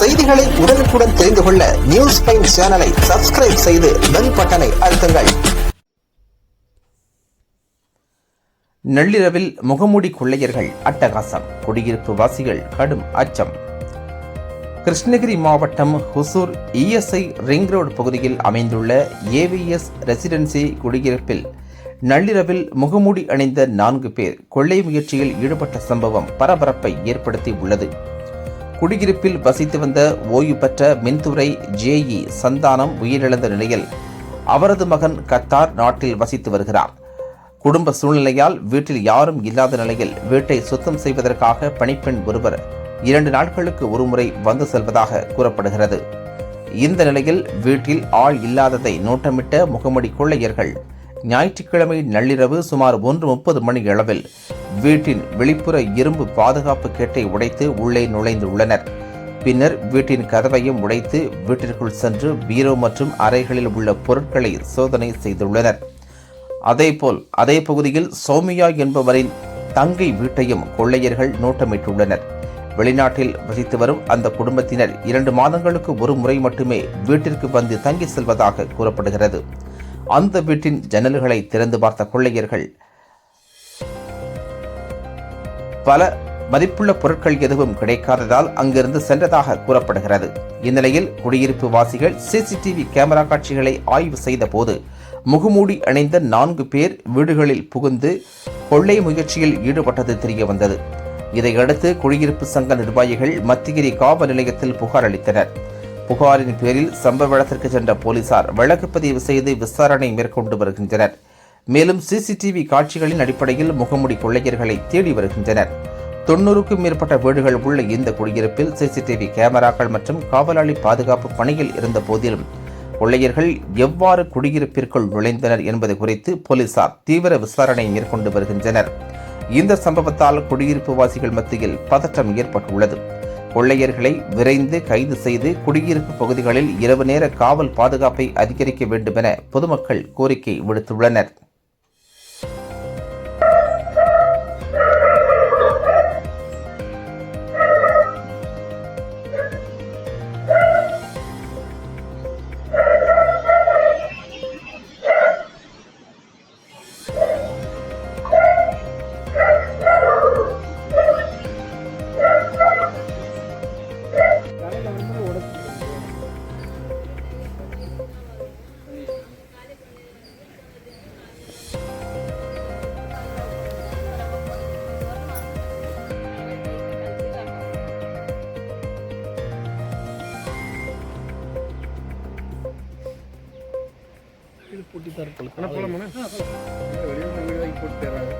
செய்திகளை உடனுக்குடன் தெரிந்து கொள்ள நியூஸ் பைன் சேனலை சப்ஸ்கிரைப் செய்து பெல் பட்டனை அழுத்துங்கள். நள்ளிரவில் முகமூடி கொள்ளையர்கள் அட்டகாசம், குடியிருப்பு வாசிகள் கடும் அச்சம். கிருஷ்ணகிரி மாவட்டம் ஹுசூர் இஎஸ்ஐ ரிங் ரோடு பகுதியில் அமைந்துள்ள ஏவிஎஸ் ரெசிடென்சி குடியிருப்பில் நள்ளிரவில் முகமூடி அணிந்த 4 பேர் கொள்ளை முயற்சியில் ஈடுபட்ட சம்பவம் பரபரப்பை ஏற்படுத்தி உள்ளது. குடியிருப்பில் வசித்து வந்த ஓய்வு பெற்ற மின்துறை ஜேஇ சந்தானம் உயிரிழந்த நிலையில் அவரது மகன் கத்தார் நாட்டில் வசித்து வருகிறார். குடும்ப சூழ்நிலையால் வீட்டில் யாரும் இல்லாத நிலையில் வீட்டை சுத்தம் செய்வதற்காக பணிப்பெண் ஒருவர் 2 நாட்களுக்கு ஒருமுறை வந்து செல்வதாக கூறப்படுகிறது. இந்த நிலையில் வீட்டில் ஆள் இல்லாததை நோட்டமிட்ட முகமூடி கொள்ளையர்கள் ஞாயிற்றுக்கிழமை நள்ளிரவு சுமார் 1:30 மணி அளவில் வீட்டின் வெளிப்புற இரும்பு பாதுகாப்பு கேட்டை உடைத்து உள்ளே நுழைந்துள்ளனர். பின்னர் வீட்டின் கதவையும் உடைத்து வீட்டிற்குள் சென்று பீரோ மற்றும் அறைகளில் உள்ள பொருட்களை சோதனை செய்துள்ளனர். அதேபோல் அதே பகுதியில் சௌமியா என்பவரின் தங்கை வீட்டையும் கொள்ளையர்கள் நோட்டமிட்டுள்ளனர். வெளிநாட்டில் வசித்து வரும் அந்த குடும்பத்தினர் 2 மாதங்களுக்கு ஒரு முறை மட்டுமே வீட்டிற்கு வந்து தங்கி செல்வதாக கூறப்படுகிறது. அந்த வீட்டின் ஜன்னல்களை திறந்து பார்த்த கொள்ளையர்கள் பல மதிப்புள்ள பொருட்கள் எதுவும் கிடைக்காததால் அங்கிருந்து சென்றதாக கூறப்படுகிறது. இந்நிலையில் குடியிருப்பு வாசிகள் சிசிடிவி கேமரா காட்சிகளை ஆய்வு செய்த போது முகமூடி அணிந்த 4 பேர் வீடுகளில் புகுந்து கொள்ளை முயற்சியில் ஈடுபட்டது தெரிய வந்தது. இதையடுத்து குடியிருப்பு சங்க நிர்வாகிகள் மத்திகிரி காவல் நிலையத்தில் புகார் அளித்தனர். புகாரின் பேரில் சம்பவ இடத்திற்கு சென்ற போலீசார் வழக்கு பதிவு செய்து விசாரணை மேற்கொண்டு வருகின்றனர். மேலும் சிசிடிவி காட்சிகளின் அடிப்படையில் முகமூடி கொள்ளையர்களை தேடி வருகின்றனர். 90க்கும் மேற்பட்ட வீடுகள் உள்ள இந்த குடியிருப்பில் சிசிடிவி கேமராக்கள் மற்றும் காவலாளி பாதுகாப்பு பணியில் இருந்த போதிலும் கொள்ளையர்கள் எவ்வாறு குடியிருப்பிற்குள் நுழைந்தனர் என்பது குறித்து போலீசார் தீவிர விசாரணை மேற்கொண்டு வருகின்றனர். இந்த சம்பவத்தால் குடியிருப்பு வாசிகள் மத்தியில் பதற்றம் ஏற்பட்டுள்ளது. கொள்ளையர்களை விரைந்து கைது செய்து குடியிருப்பு பகுதிகளில் இரவு நேர காவல் பாதுகாப்பை அதிகரிக்க வேண்டும் என பொதுமக்கள் கோரிக்கை விடுத்துள்ளனர். பூட்டி தான் வெளியே போட்டு தராங்க.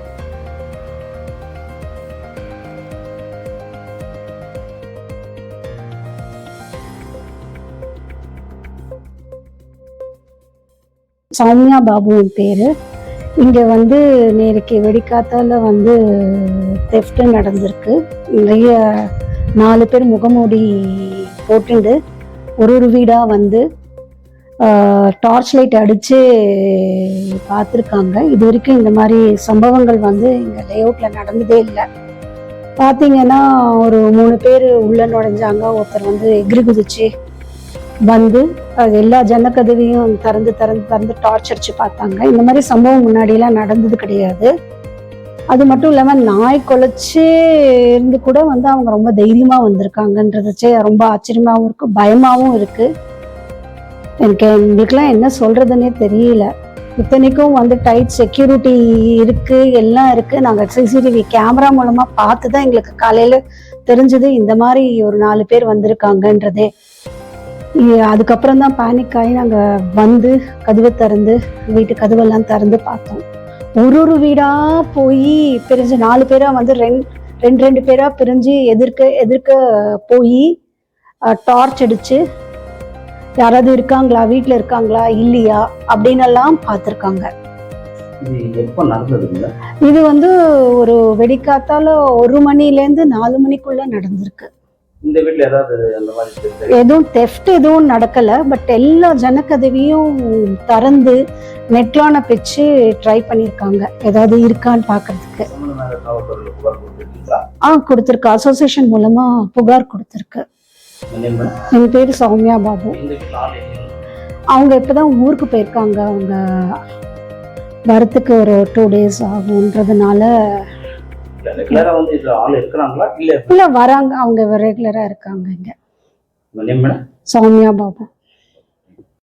சௌமியா பாபுவின் பேரு. இங்க நேருக்கு வெடிக்காத்தால தெஃப்ட் நடந்திருக்கு. நிறைய 4 பேர் முகமூடி போட்டுண்டு ஒரு வீடா டார்ச் லைட் அடிச்சு பார்த்துருக்காங்க. இது வரைக்கும் இந்த மாதிரி சம்பவங்கள் இங்க லேஅவுட்ல நடந்ததே இல்லை. பார்த்தீங்கன்னா ஒரு 3 பேர் உள்ள நுழைஞ்சாங்க. ஒருத்தர் எகிரி குதிச்சு அது எல்லா ஜன்னக்கதவையும் திறந்து டார்ச் அடிச்சு பார்த்தாங்க. இந்த மாதிரி சம்பவம் முன்னாடியெல்லாம் நடந்தது கிடையாது. அது மட்டும் இல்லாம நாய் குலைச்சு இருந்து கூட அவங்க ரொம்ப தைரியமா வந்திருக்காங்கன்றதே ரொம்ப ஆச்சரியமாவும் இருக்கு, பயமாவும் இருக்கு. எங்களுக்குலாம் என்ன சொல்றதுன்னே தெரியல. இத்தனைக்கும் டைட் செக்யூரிட்டி இருக்கு, எல்லாம் இருக்கு. நாங்க சிசிடிவி கேமரா மூலமா பார்த்துதான் எங்களுக்கு காலையில தெரிஞ்சது இந்த மாதிரி ஒரு 4 பேர் வந்திருக்காங்கன்றதே. அதுக்கப்புறம் தான் பேனிக் ஆகி நாங்க கதவை திறந்து வீட்டு கதவெல்லாம் திறந்து பார்த்தோம். ஒரு வீடா போய் பிரிஞ்சு 4 பேரா ரெண்டு பேரா பிரிஞ்சு எதிர்க்க போய் டார்ச் அடிச்சு யாராவது இருக்காங்களா, வீட்டுல இருக்காங்களா இல்லையா அப்படின்னு எல்லாம் பார்த்திருக்காங்க. இது ஒரு வெடிக்காத்தால 1 மணிலேருந்து 4 மணிக்குள்ள நடந்திருக்கு. இந்த வீட்ல ஏதாவது அந்த மாதிரி எதுவும் தெஃப்ட் எதுவும் நடக்கல. பட் எல்லா ஜன்னக்கதவையும் திறந்து நெட்லான பிச்சு ட்ரை பண்ணிருக்காங்க ஏதாவது இருக்கான்னு பாக்குறதுக்கு. கொடுத்திருக்கு, அசோசியேஷன் மூலமா புகார் கொடுத்திருக்கு. உங்க name madam? என் பேர் சௌமியா பாபு. இந்த வீட்டுல ஆள் இல்லையா? அவங்க இப்பதான் ஊருக்கு போயிருக்காங்க. அவங்க வரத்துக்கு ஒரு 2 days ஆகுன்றதுனால ரெகுலரா வந்து இதுல ஆள் இருக்கிறாங்களா இல்ல? இல்ல வராங்க, அவங்க ரெகுலரா இருக்காங்க இங்க. உங்க name madam? சௌமியா பாபு.